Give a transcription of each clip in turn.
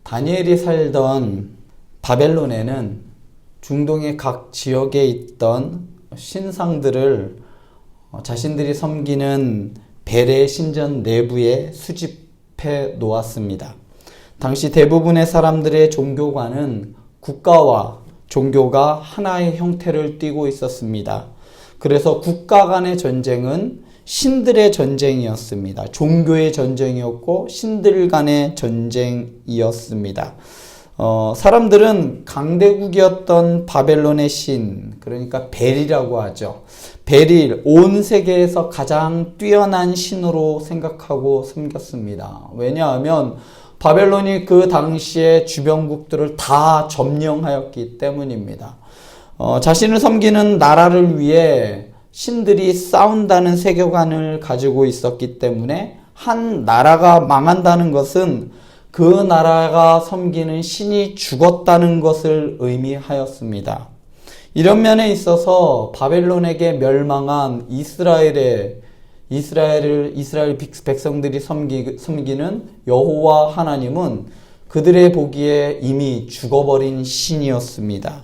다니엘이 살던 바벨론에는 중동의 각 지역에 있던 신상들을 자신들이 섬기는 베레 신전 내부에 수집해 놓았습니다. 당시 대부분의 사람들의 종교관은 국가와 종교가 하나의 형태를 띠고 있었습니다. 그래서 국가 간의 전쟁은 신들의 전쟁이었습니다. 종교의 전쟁이었고 신들 간의 전쟁이었습니다. 사람들은 강대국이었던 바벨론의 신, 그러니까 벨이라고 하죠. 벨을 온 세계에서 가장 뛰어난 신으로 생각하고 섬겼습니다. 왜냐하면 바벨론이 그 당시에 주변국들을 다 점령하였기 때문입니다. 자신을 섬기는 나라를 위해 신들이 싸운다는 세계관을 가지고 있었기 때문에 한 나라가 망한다는 것은 그 나라가 섬기는 신이 죽었다는 것을 의미하였습니다. 이런 면에 있어서 바벨론에게 멸망한 이스라엘 백성들이 섬기는 여호와 하나님은 그들의 보기에 이미 죽어버린 신이었습니다.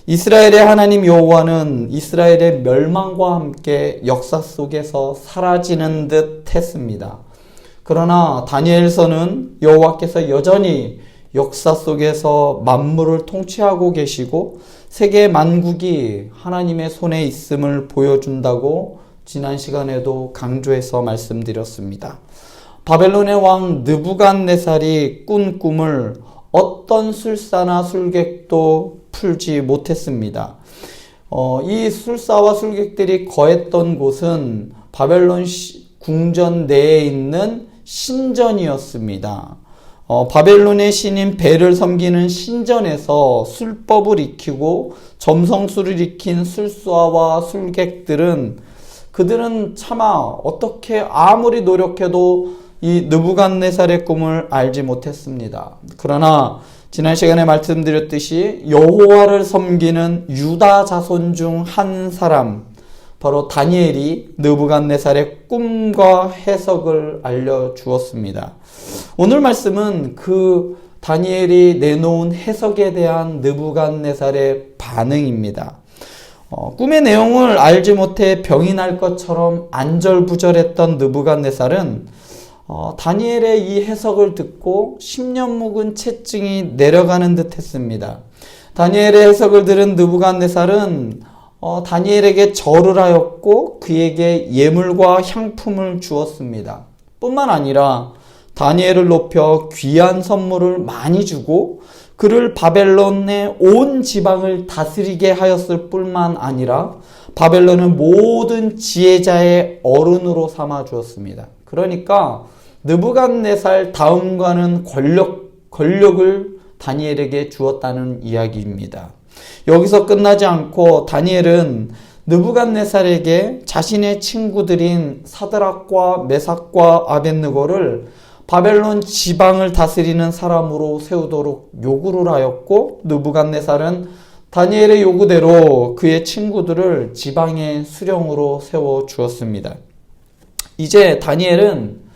이스라엘의 하나님 여호와는 이스라엘의 멸망과 함께 역사 속에서 사라지는 듯 했습니다. 그러나 다니엘서는 여호와께서 여전히 역사 속에서 만물을 통치하고 계시고 세계 만국이 하나님의 손에 있음을 보여준다고 지난 시간에도 강조해서 말씀드렸습니다. 바벨론의 왕 느부갓네살이 꾼 꿈을 어떤 술사나 술객도 풀지 못했습니다. 이 술사와 술객들이 거했던 곳은 바벨론 궁전 내에 있는 신전이었습니다. 바벨론의 신인 벨을 섬기는 신전에서 술법을 익히고 점성술을 익힌 술사와 술객들은 그들은 차마 어떻게 아무리 노력해도 이 느부갓네살의 꿈을 알지 못했습니다. 그러나 지난 시간에 말씀드렸듯이 여호와를 섬기는 유다 자손 중 한 사람, 바로 다니엘이 느부갓네살의 꿈과 해석을 알려주었습니다. 오늘 말씀은 그 다니엘이 내놓은 해석에 대한 느부갓네살의 반응입니다. 꿈의 내용을 알지 못해 병이 날 것처럼 안절부절했던 느부갓네살은 다니엘의 이 해석을 듣고 10년 묵은 채증이 내려가는 듯 했습니다. 다니엘의 해석을 들은 느부갓네살은 다니엘에게 절을 하였고 그에게 예물과 향품을 주었습니다. 뿐만 아니라 다니엘을 높여 귀한 선물을 많이 주고 그를 바벨론의 온 지방을 다스리게 하였을 뿐만 아니라 바벨론의 모든 지혜자의 어른으로 삼아 주었습니다. 그러니까 느부갓네살 다음과는 권력을 다니엘에게 주었다는 이야기입니다. 여기서 끝나지 않고 다니엘은 느부갓네살에게 자신의 친구들인 사드락과 메삭과 아벳느고를 바벨론 지방을 다스리는 사람으로 세우도록 요구를 하였고 느부갓네살은 다니엘의 요구대로 그의 친구들을 지방의 수령으로 세워 주었습니다. 이제 다니엘은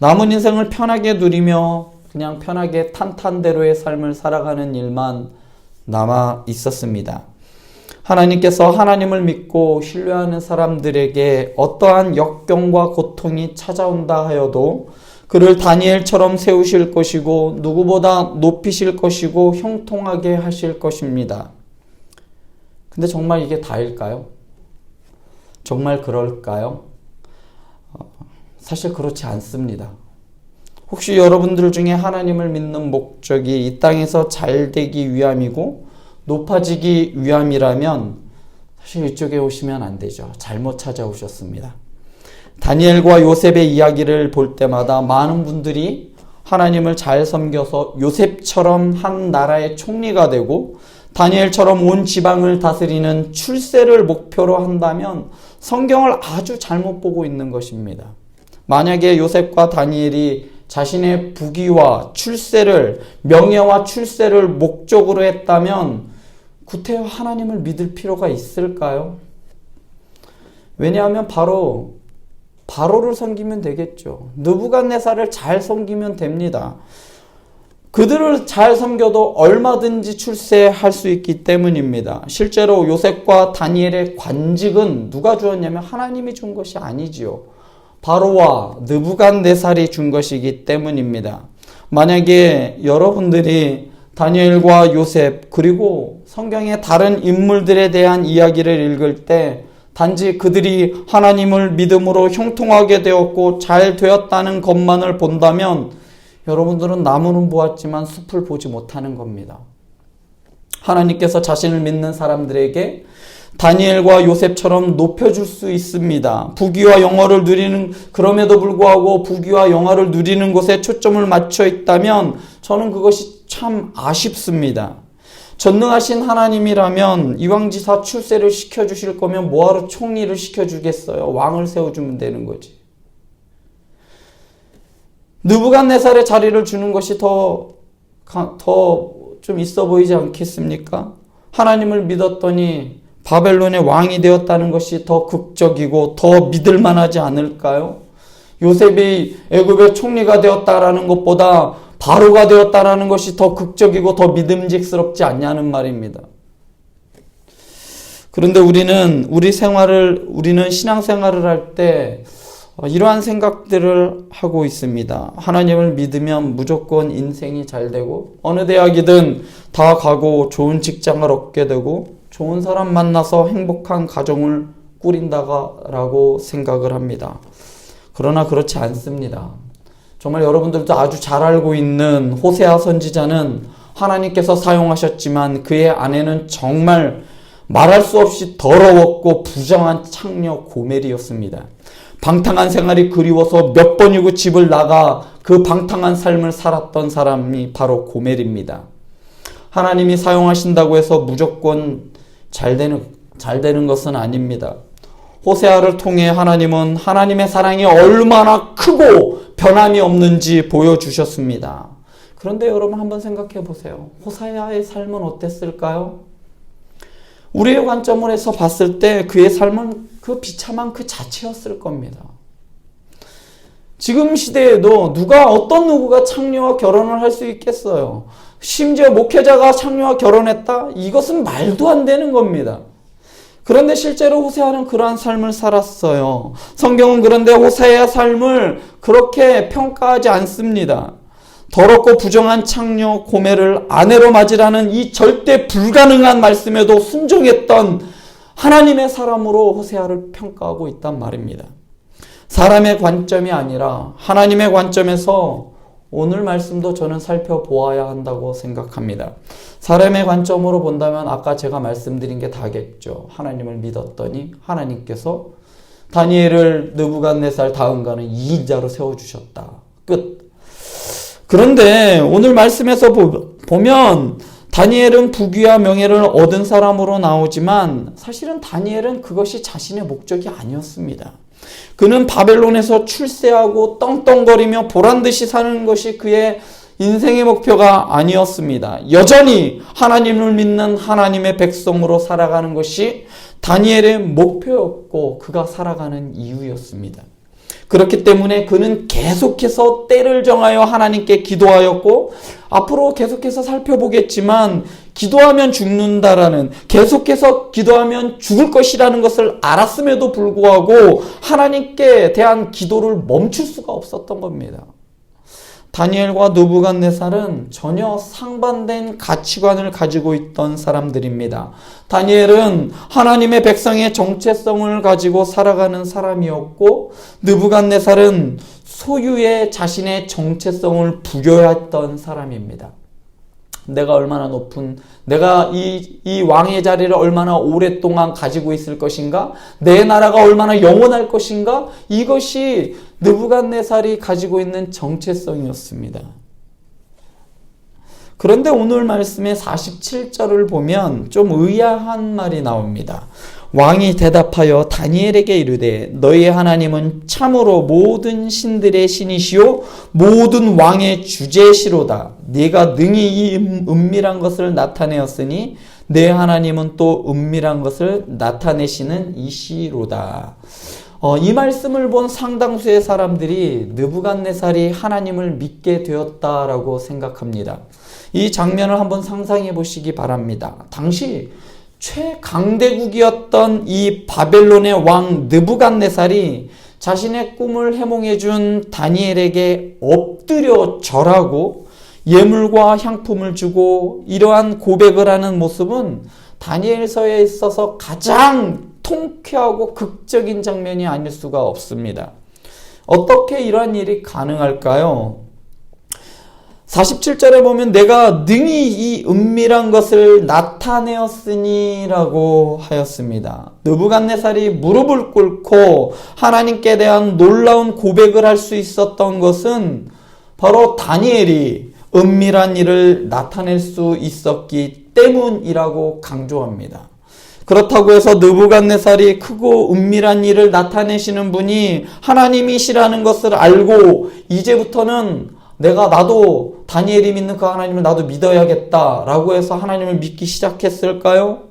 남은 인생을 편하게 누리며 그냥 편하게 탄탄대로의 삶을 살아가는 일만 남아 있었습니다. 하나님께서 하나님을 믿고 신뢰하는 사람들에게 어떠한 역경과 고통이 찾아온다 하여도 그를 다니엘처럼 세우실 것이고 누구보다 높이실 것이고 형통하게 하실 것입니다. 근데 정말 이게 다일까요? 정말 그럴까요? 사실 그렇지 않습니다. 혹시 여러분들 중에 하나님을 믿는 목적이 이 땅에서 잘 되기 위함이고 높아지기 위함이라면 사실 이쪽에 오시면 안 되죠. 잘못 찾아오셨습니다. 다니엘과 요셉의 이야기를 볼 때마다 많은 분들이 하나님을 잘 섬겨서 요셉처럼 한 나라의 총리가 되고 다니엘처럼 온 지방을 다스리는 출세를 목표로 한다면 성경을 아주 잘못 보고 있는 것입니다. 만약에 요셉과 다니엘이 자신의 부귀와 출세를, 명예와 출세를 목적으로 했다면 구태여 하나님을 믿을 필요가 있을까요? 왜냐하면 바로를 섬기면 되겠죠. 느부갓네살을 잘 섬기면 됩니다. 그들을 잘 섬겨도 얼마든지 출세할 수 있기 때문입니다. 실제로 요셉과 다니엘의 관직은 누가 주었냐면 하나님이 준 것이 아니지요. 바로와 느부갓네살이 준 것이기 때문입니다. 만약에 여러분들이 다니엘과 요셉 그리고 성경의 다른 인물들에 대한 이야기를 읽을 때 단지 그들이 하나님을 믿음으로 형통하게 되었고 잘 되었다는 것만을 본다면 여러분들은 나무는 보았지만 숲을 보지 못하는 겁니다. 하나님께서 자신을 믿는 사람들에게 다니엘과 요셉처럼 높여줄 수 있습니다. 부귀와 영화를 누리는, 그럼에도 불구하고 부귀와 영화를 누리는 곳에 초점을 맞춰 있다면 저는 그것이 참 아쉽습니다. 전능하신 하나님이라면 이왕지사 출세를 시켜주실 거면 뭐하러 총리를 시켜주겠어요? 왕을 세워주면 되는 거지. 느부갓네살의 자리를 주는 것이 더 좀 있어 보이지 않겠습니까? 하나님을 믿었더니 바벨론의 왕이 되었다는 것이 더 극적이고 더 믿을 만하지 않을까요? 요셉이 애굽의 총리가 되었다라는 것보다 바로가 되었다라는 것이 더 극적이고 더 믿음직스럽지 않냐는 말입니다. 그런데 우리는 신앙생활을 할 때 이러한 생각들을 하고 있습니다. 하나님을 믿으면 무조건 인생이 잘 되고 어느 대학이든 다 가고 좋은 직장을 얻게 되고 좋은 사람 만나서 행복한 가정을 꾸린다라고 생각을 합니다. 그러나 그렇지 않습니다. 정말 여러분들도 아주 잘 알고 있는 호세아 선지자는 하나님께서 사용하셨지만 그의 아내는 정말 말할 수 없이 더러웠고 부정한 창녀 고멜이었습니다. 방탕한 생활이 그리워서 몇 번이고 집을 나가 그 방탕한 삶을 살았던 사람이 바로 고멜입니다. 하나님이 사용하신다고 해서 무조건 잘 되는 것은 아닙니다. 호세아를 통해 하나님은 하나님의 사랑이 얼마나 크고 변함이 없는지 보여주셨습니다. 그런데 여러분 한번 생각해 보세요. 호세아의 삶은 어땠을까요? 우리의 관점을 해서 봤을 때 그의 삶은 그 비참한 그 자체였을 겁니다. 지금 시대에도 어떤 누구가 창녀와 결혼을 할 수 있겠어요? 심지어 목회자가 창녀와 결혼했다? 이것은 말도 안 되는 겁니다. 그런데 실제로 호세아는 그러한 삶을 살았어요. 성경은 그런데 호세아의 삶을 그렇게 평가하지 않습니다. 더럽고 부정한 창녀 고멜을 아내로 맞으라는 이 절대 불가능한 말씀에도 순종했던 하나님의 사람으로 호세아를 평가하고 있단 말입니다. 사람의 관점이 아니라 하나님의 관점에서 오늘 말씀도 저는 살펴보아야 한다고 생각합니다. 사람의 관점으로 본다면 아까 제가 말씀드린 게 다겠죠. 하나님을 믿었더니 하나님께서 다니엘을 느부갓네살 다음가는 2인자로 세워주셨다. 끝. 그런데 오늘 말씀에서 보면 다니엘은 부귀와 명예를 얻은 사람으로 나오지만 사실은 다니엘은 그것이 자신의 목적이 아니었습니다. 그는 바벨론에서 출세하고 떵떵거리며 보란듯이 사는 것이 그의 인생의 목표가 아니었습니다. 여전히 하나님을 믿는 하나님의 백성으로 살아가는 것이 다니엘의 목표였고 그가 살아가는 이유였습니다. 그렇기 때문에 그는 계속해서 때를 정하여 하나님께 기도하였고 앞으로 계속해서 살펴보겠지만 기도하면 죽는다라는, 계속해서 기도하면 죽을 것이라는 것을 알았음에도 불구하고 하나님께 대한 기도를 멈출 수가 없었던 겁니다. 다니엘과 느부갓네살은 전혀 상반된 가치관을 가지고 있던 사람들입니다. 다니엘은 하나님의 백성의 정체성을 가지고 살아가는 사람이었고 느부갓네살은 소유의 자신의 정체성을 부여했던 사람입니다. 내가 이 왕의 자리를 얼마나 오랫동안 가지고 있을 것인가? 내 나라가 얼마나 영원할 것인가? 이것이 느부갓네살이 가지고 있는 정체성이었습니다. 그런데 오늘 말씀의 47절을 보면 좀 의아한 말이 나옵니다. 왕이 대답하여 다니엘에게 이르되 너희의 하나님은 참으로 모든 신들의 신이시요 모든 왕의 주제시로다. 네가 능히 이 은밀한 것을 나타내었으니 내 하나님은 또 은밀한 것을 나타내시는 이시로다. 이 말씀을 본 상당수의 사람들이 느부갓네살이 하나님을 믿게 되었다라고 생각합니다. 이 장면을 한번 상상해 보시기 바랍니다. 당시 최강대국이었던 이 바벨론의 왕 느부갓네살이 자신의 꿈을 해몽해 준 다니엘에게 엎드려 절하고 예물과 향품을 주고 이러한 고백을 하는 모습은 다니엘서에 있어서 가장 통쾌하고 극적인 장면이 아닐 수가 없습니다. 어떻게 이러한 일이 가능할까요? 47절에 보면 내가 능히 이 은밀한 것을 나타내었으니 라고 하였습니다. 느부갓네살이 무릎을 꿇고 하나님께 대한 놀라운 고백을 할 수 있었던 것은 바로 다니엘이 은밀한 일을 나타낼 수 있었기 때문이라고 강조합니다. 그렇다고 해서 느부갓네살이 크고 은밀한 일을 나타내시는 분이 하나님이시라는 것을 알고 이제부터는 나도 다니엘이 믿는 그 하나님을 나도 믿어야겠다라고 해서 하나님을 믿기 시작했을까요?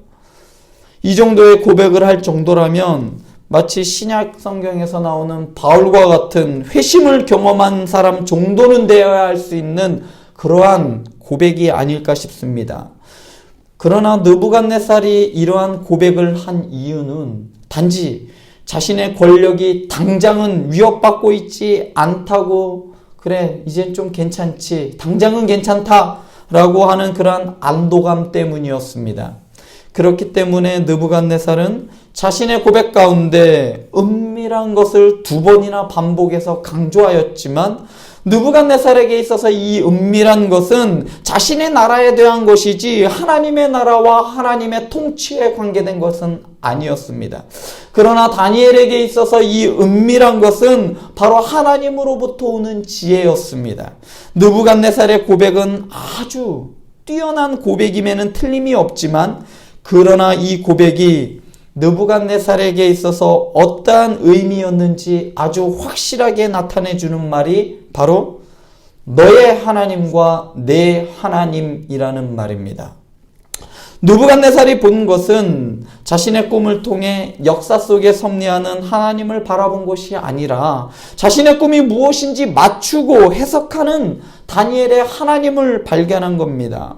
이 정도의 고백을 할 정도라면 마치 신약 성경에서 나오는 바울과 같은 회심을 경험한 사람 정도는 되어야 할 수 있는 그러한 고백이 아닐까 싶습니다. 그러나 느부갓네살이 이러한 고백을 한 이유는 단지 자신의 권력이 당장은 위협받고 있지 않다고, 그래 이젠 좀 괜찮지, 당장은 괜찮다라고 하는 그러한 안도감 때문이었습니다. 그렇기 때문에 느부갓네살은 자신의 고백 가운데 은밀한 것을 2번이나 반복해서 강조하였지만 느부갓네살에게 있어서 이 은밀한 것은 자신의 나라에 대한 것이지 하나님의 나라와 하나님의 통치에 관계된 것은 아니었습니다. 그러나 다니엘에게 있어서 이 은밀한 것은 바로 하나님으로부터 오는 지혜였습니다. 느부갓네살의 고백은 아주 뛰어난 고백임에는 틀림이 없지만, 그러나 이 고백이 느부갓네살에게 있어서 어떠한 의미였는지 아주 확실하게 나타내주는 말이 바로 너의 하나님과 내 하나님이라는 말입니다. 느부갓네살이 본 것은 자신의 꿈을 통해 역사 속에 섭리하는 하나님을 바라본 것이 아니라 자신의 꿈이 무엇인지 맞추고 해석하는 다니엘의 하나님을 발견한 겁니다.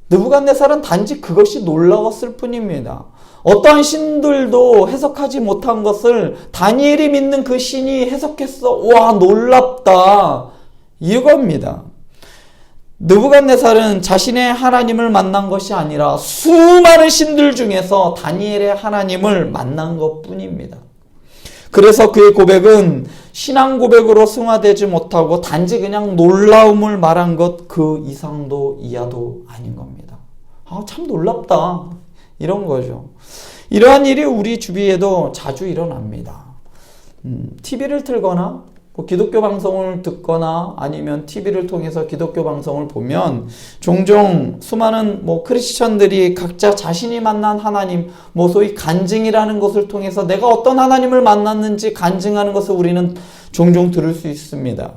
느부갓네살은 단지 그것이 놀라웠을 뿐입니다. 어떠한 신들도 해석하지 못한 것을 다니엘이 믿는 그 신이 해석했어. 와, 놀랍다. 이겁니다. 느부갓네살은 자신의 하나님을 만난 것이 아니라 수많은 신들 중에서 다니엘의 하나님을 만난 것뿐입니다. 그래서 그의 고백은 신앙 고백으로 승화되지 못하고 단지 그냥 놀라움을 말한 것 그 이상도 이하도 아닌 겁니다. 참 놀랍다. 이런 거죠. 이러한 일이 우리 주위에도 자주 일어납니다. TV를 틀거나 기독교 방송을 듣거나 아니면 TV를 통해서 기독교 방송을 보면 종종 수많은 크리스천들이 각자 자신이 만난 하나님, 소위 간증이라는 것을 통해서 내가 어떤 하나님을 만났는지 간증하는 것을 우리는 종종 들을 수 있습니다.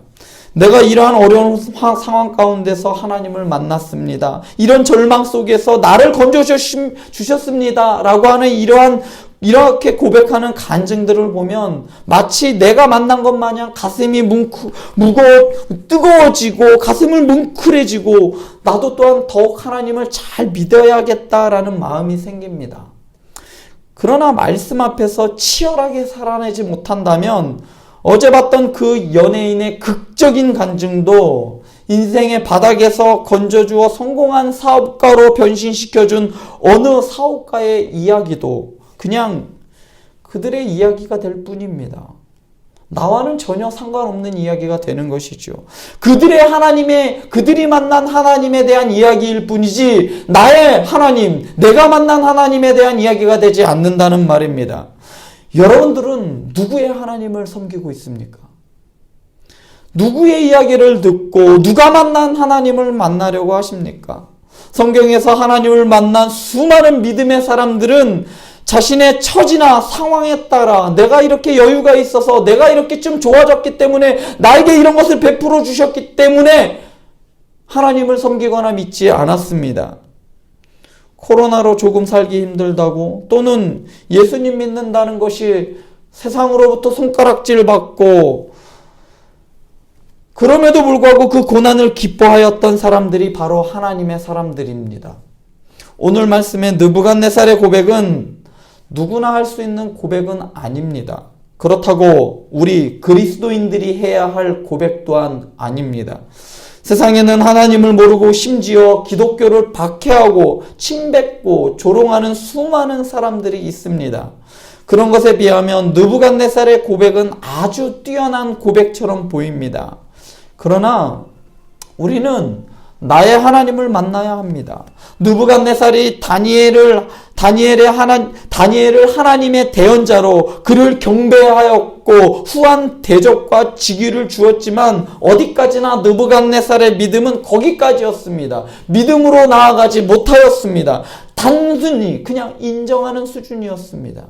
내가 이러한 어려운 상황 가운데서 하나님을 만났습니다. 이런 절망 속에서 나를 건져주셨습니다. 라고 하는 이렇게 고백하는 간증들을 보면 마치 내가 만난 것 마냥 가슴이 뜨거워지고 가슴을 뭉클해지고 나도 또한 더욱 하나님을 잘 믿어야겠다라는 마음이 생깁니다. 그러나 말씀 앞에서 치열하게 살아내지 못한다면 어제 봤던 그 연예인의 극적인 간증도 인생의 바닥에서 건져주어 성공한 사업가로 변신시켜준 어느 사업가의 이야기도 그냥 그들의 이야기가 될 뿐입니다. 나와는 전혀 상관없는 이야기가 되는 것이죠. 그들이 만난 하나님에 대한 이야기일 뿐이지 나의 하나님, 내가 만난 하나님에 대한 이야기가 되지 않는다는 말입니다. 여러분들은 누구의 하나님을 섬기고 있습니까? 누구의 이야기를 듣고 누가 만난 하나님을 만나려고 하십니까? 성경에서 하나님을 만난 수많은 믿음의 사람들은 자신의 처지나 상황에 따라 내가 이렇게 여유가 있어서 내가 이렇게 좀 좋아졌기 때문에 나에게 이런 것을 베풀어 주셨기 때문에 하나님을 섬기거나 믿지 않았습니다. 코로나로 조금 살기 힘들다고 또는 예수님 믿는다는 것이 세상으로부터 손가락질 받고 그럼에도 불구하고 그 고난을 기뻐하였던 사람들이 바로 하나님의 사람들입니다. 오늘 말씀의 느부갓네살의 고백은 누구나 할 수 있는 고백은 아닙니다. 그렇다고 우리 그리스도인들이 해야 할 고백 또한 아닙니다. 세상에는 하나님을 모르고 심지어 기독교를 박해하고 침뱉고 조롱하는 수많은 사람들이 있습니다. 그런 것에 비하면 느부갓네살의 고백은 아주 뛰어난 고백처럼 보입니다. 그러나 우리는 나의 하나님을 만나야 합니다. 느부갓네살이 다니엘을 하나님의 대언자로 그를 경배하였고 후한 대접과 직위를 주었지만 어디까지나 느부갓네살의 믿음은 거기까지였습니다. 믿음으로 나아가지 못하였습니다. 단순히 그냥 인정하는 수준이었습니다.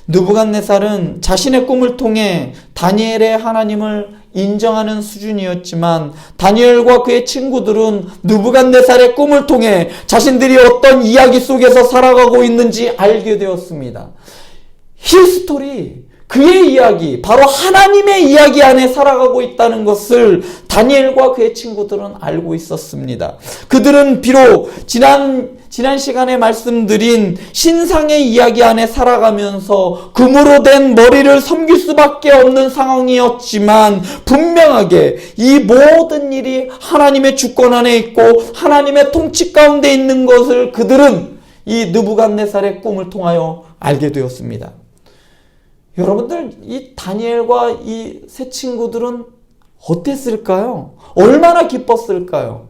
느부갓네살은 자신의 꿈을 통해 다니엘의 하나님을 인정하는 수준이었지만 다니엘과 그의 친구들은 느부갓네살의 꿈을 통해 자신들이 어떤 이야기 속에서 살아가고 있는지 알게 되었습니다. 히스토리, 그의 이야기, 바로 하나님의 이야기 안에 살아가고 있다는 것을 다니엘과 그의 친구들은 알고 있었습니다. 그들은 비록 지난 시간에 말씀드린 신상의 이야기 안에 살아가면서 금으로 된 머리를 섬길 수밖에 없는 상황이었지만 분명하게 이 모든 일이 하나님의 주권 안에 있고 하나님의 통치 가운데 있는 것을 그들은 이 느부갓네살의 꿈을 통하여 알게 되었습니다. 여러분들, 이 다니엘과 이 세 친구들은 어땠을까요? 얼마나 기뻤을까요?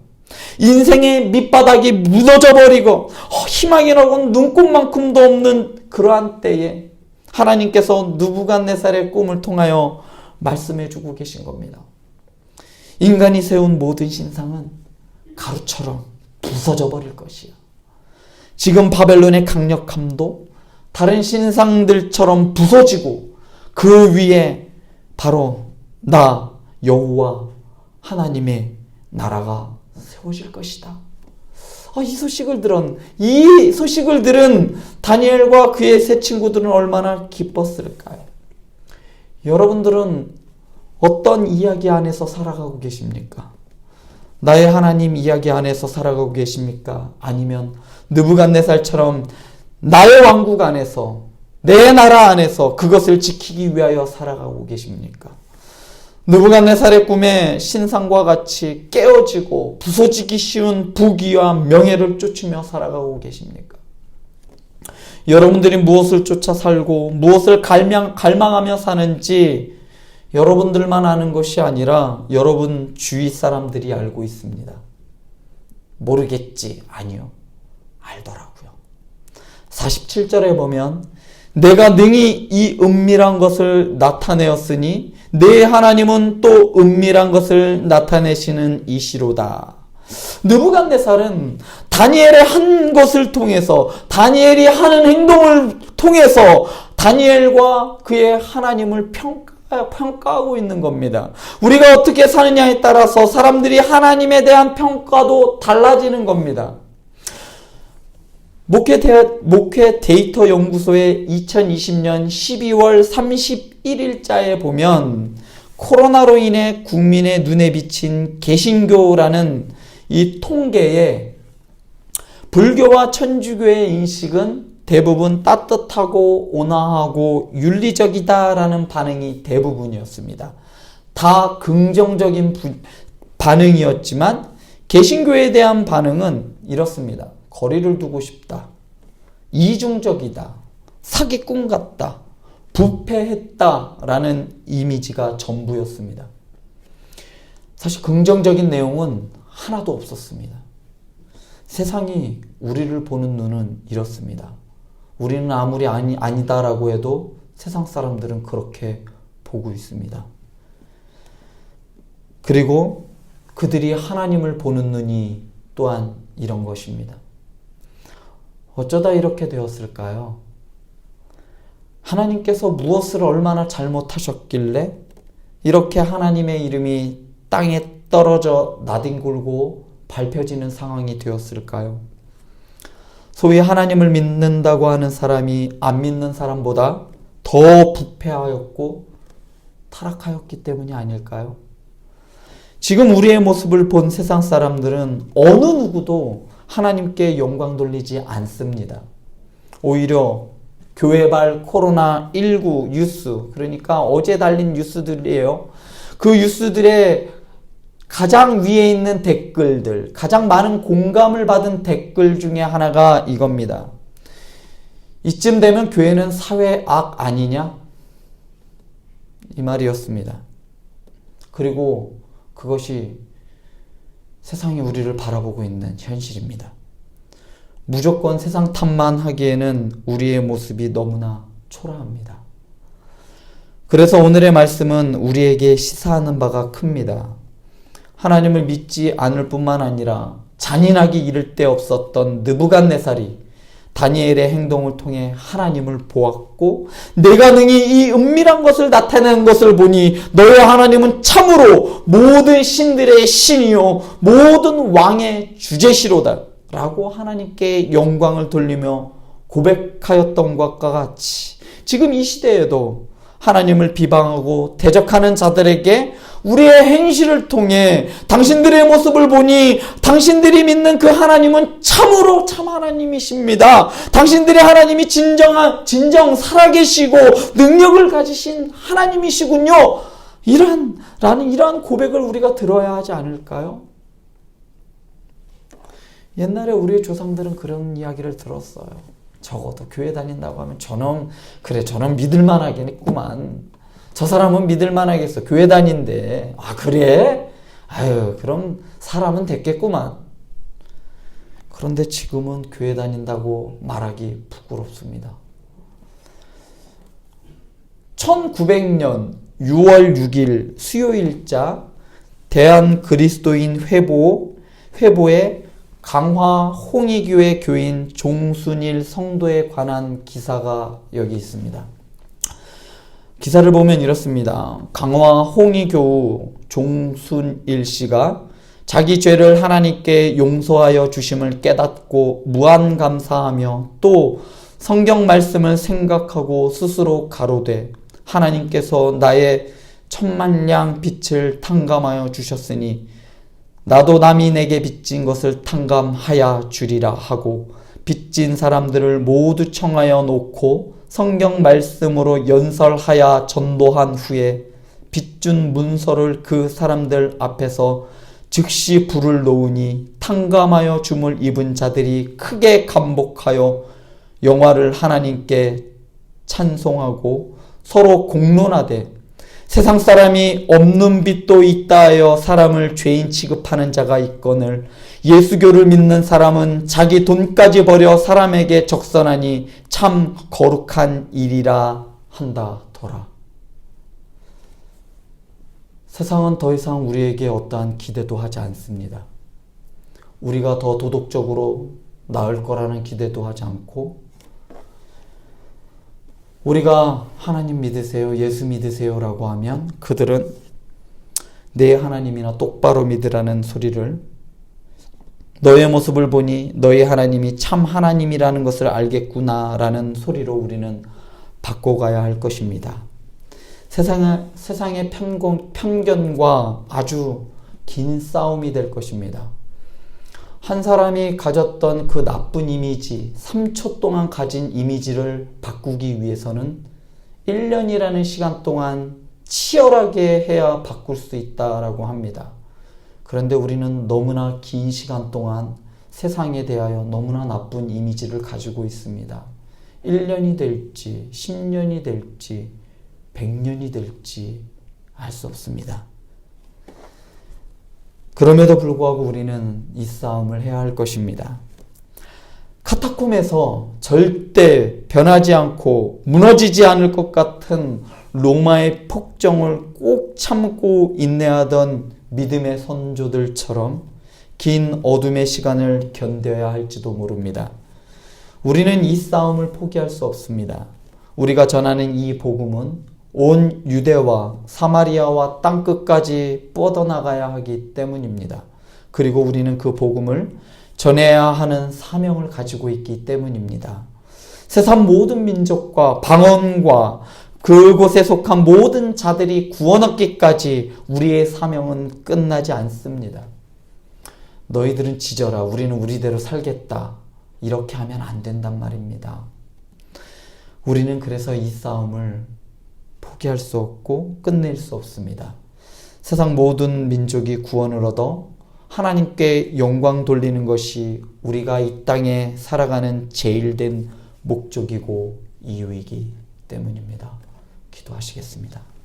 인생의 밑바닥이 무너져 버리고 희망이라고는 눈꼽만큼도 없는 그러한 때에 하나님께서 느부갓네살의 꿈을 통하여 말씀해 주고 계신 겁니다. 인간이 세운 모든 신상은 가루처럼 부서져 버릴 것이야. 지금 바벨론의 강력함도 다른 신상들처럼 부서지고 그 위에 바로 나 여호와 하나님의 나라가 세워질 것이다. 이 소식을 들은 다니엘과 그의 세 친구들은 얼마나 기뻤을까요? 여러분들은 어떤 이야기 안에서 살아가고 계십니까? 나의 하나님 이야기 안에서 살아가고 계십니까? 아니면 느부갓네살처럼 나의 왕국 안에서, 내 나라 안에서 그것을 지키기 위하여 살아가고 계십니까? 느부갓네살의 꿈에 신상과 같이 깨어지고 부서지기 쉬운 부귀와 명예를 쫓으며 살아가고 계십니까? 여러분들이 무엇을 쫓아 살고 무엇을 갈망하며 사는지 여러분들만 아는 것이 아니라 여러분 주위 사람들이 알고 있습니다. 모르겠지? 아니요. 알더라고요. 47절에 보면 내가 능히 이 은밀한 것을 나타내었으니 내 하나님은 또 은밀한 것을 나타내시는 이시로다. 느부갓네살은 다니엘의 한 것을 통해서, 다니엘이 하는 행동을 통해서 다니엘과 그의 하나님을 평가하고 있는 겁니다. 우리가 어떻게 사느냐에 따라서 사람들이 하나님에 대한 평가도 달라지는 겁니다. 목회 데이터 연구소의 2020년 12월 31일자에 보면 코로나로 인해 국민의 눈에 비친 개신교라는 이 통계에 불교와 천주교의 인식은 대부분 따뜻하고 온화하고 윤리적이다라는 반응이 대부분이었습니다. 다 긍정적인 반응이었지만 개신교에 대한 반응은 이렇습니다. 거리를 두고 싶다. 이중적이다. 사기꾼 같다. 부패했다라는 이미지가 전부였습니다. 사실 긍정적인 내용은 하나도 없었습니다. 세상이 우리를 보는 눈은 이렇습니다. 우리는 아무리 아니다라고 해도 세상 사람들은 그렇게 보고 있습니다. 그리고 그들이 하나님을 보는 눈이 또한 이런 것입니다. 어쩌다 이렇게 되었을까요? 하나님께서 무엇을 얼마나 잘못하셨길래 이렇게 하나님의 이름이 땅에 떨어져 나뒹굴고 밟혀지는 상황이 되었을까요? 소위 하나님을 믿는다고 하는 사람이 안 믿는 사람보다 더 부패하였고 타락하였기 때문이 아닐까요? 지금 우리의 모습을 본 세상 사람들은 어느 누구도 하나님께 영광 돌리지 않습니다. 오히려 교회발 코로나19 뉴스, 그러니까 어제 달린 뉴스들이에요. 그 뉴스들의 가장 위에 있는 댓글들, 가장 많은 공감을 받은 댓글 중에 하나가 이겁니다. 이쯤 되면 교회는 사회악 아니냐? 이 말이었습니다. 그리고 그것이 세상이 우리를 바라보고 있는 현실입니다. 무조건 세상 탓만 하기에는 우리의 모습이 너무나 초라합니다. 그래서 오늘의 말씀은 우리에게 시사하는 바가 큽니다. 하나님을 믿지 않을 뿐만 아니라 잔인하기 이를 데 없었던 느부갓네살이 다니엘의 행동을 통해 하나님을 보았고, 내가 능히 이 은밀한 것을 나타내는 것을 보니 너의 하나님은 참으로 모든 신들의 신이요 모든 왕의 주제시로다 라고 하나님께 영광을 돌리며 고백하였던 것과 같이, 지금 이 시대에도 하나님을 비방하고 대적하는 자들에게 우리의 행실을 통해 당신들의 모습을 보니 당신들이 믿는 그 하나님은 참으로 참 하나님이십니다. 당신들의 하나님이 진정 살아계시고 능력을 가지신 하나님이시군요. 이러한 고백을 우리가 들어야 하지 않을까요? 옛날에 우리의 조상들은 그런 이야기를 들었어요. 적어도 교회 다닌다고 하면 저놈 믿을만 하겠구만. 저 사람은 믿을만 하겠어. 교회 다닌대. 아, 그래? 아유, 그럼 사람은 됐겠구만. 그런데 지금은 교회 다닌다고 말하기 부끄럽습니다. 1900년 6월 6일 수요일자 대한그리스도인 회보에 강화 홍익교회 교인 종순일 성도에 관한 기사가 여기 있습니다. 기사를 보면 이렇습니다. 강화 홍익교 종순일 씨가 자기 죄를 하나님께 용서하여 주심을 깨닫고 무한 감사하며 또 성경 말씀을 생각하고 스스로 가로되, 하나님께서 나의 천만량 빚을 탕감하여 주셨으니 나도 남이 내게 빚진 것을 탕감하여 주리라 하고, 빚진 사람들을 모두 청하여 놓고 성경 말씀으로 연설하여 전도한 후에 빚준 문서를 그 사람들 앞에서 즉시 불을 놓으니 탕감하여 줌을 입은 자들이 크게 감복하여 영화를 하나님께 찬송하고 서로 공론하되, 세상 사람이 없는 빚도 있다 하여 사람을 죄인 취급하는 자가 있거늘 예수교를 믿는 사람은 자기 돈까지 버려 사람에게 적선하니 참 거룩한 일이라 한다더라. 세상은 더 이상 우리에게 어떠한 기대도 하지 않습니다. 우리가 더 도덕적으로 나을 거라는 기대도 하지 않고, 우리가 하나님 믿으세요, 예수 믿으세요 라고 하면 그들은 내 하나님이나 똑바로 믿으라는 소리를, 너의 모습을 보니 너의 하나님이 참 하나님이라는 것을 알겠구나 라는 소리로 우리는 바꿔가야 할 것입니다. 세상의 편견과 아주 긴 싸움이 될 것입니다. 한 사람이 가졌던 그 나쁜 이미지, 3초 동안 가진 이미지를 바꾸기 위해서는 1년이라는 시간 동안 치열하게 해야 바꿀 수 있다라고 합니다. 그런데 우리는 너무나 긴 시간 동안 세상에 대하여 너무나 나쁜 이미지를 가지고 있습니다. 1년이 될지 10년이 될지 100년이 될지 알 수 없습니다. 그럼에도 불구하고 우리는 이 싸움을 해야 할 것입니다. 카타콤에서 절대 변하지 않고 무너지지 않을 것 같은 로마의 폭정을 꼭 참고 인내하던 믿음의 선조들처럼 긴 어둠의 시간을 견뎌야 할지도 모릅니다. 우리는 이 싸움을 포기할 수 없습니다. 우리가 전하는 이 복음은 온 유대와 사마리아와 땅끝까지 뻗어나가야 하기 때문입니다. 그리고 우리는 그 복음을 전해야 하는 사명을 가지고 있기 때문입니다. 세상 모든 민족과 방언과 그곳에 속한 모든 자들이 구원 얻기까지 우리의 사명은 끝나지 않습니다. 너희들은 지져라. 우리는 우리대로 살겠다. 이렇게 하면 안 된단 말입니다. 우리는 그래서 이 싸움을 포기할 수 없고 끝낼 수 없습니다. 세상 모든 민족이 구원을 얻어 하나님께 영광 돌리는 것이 우리가 이 땅에 살아가는 제일된 목적이고 이유이기 때문입니다. 기도하시겠습니다.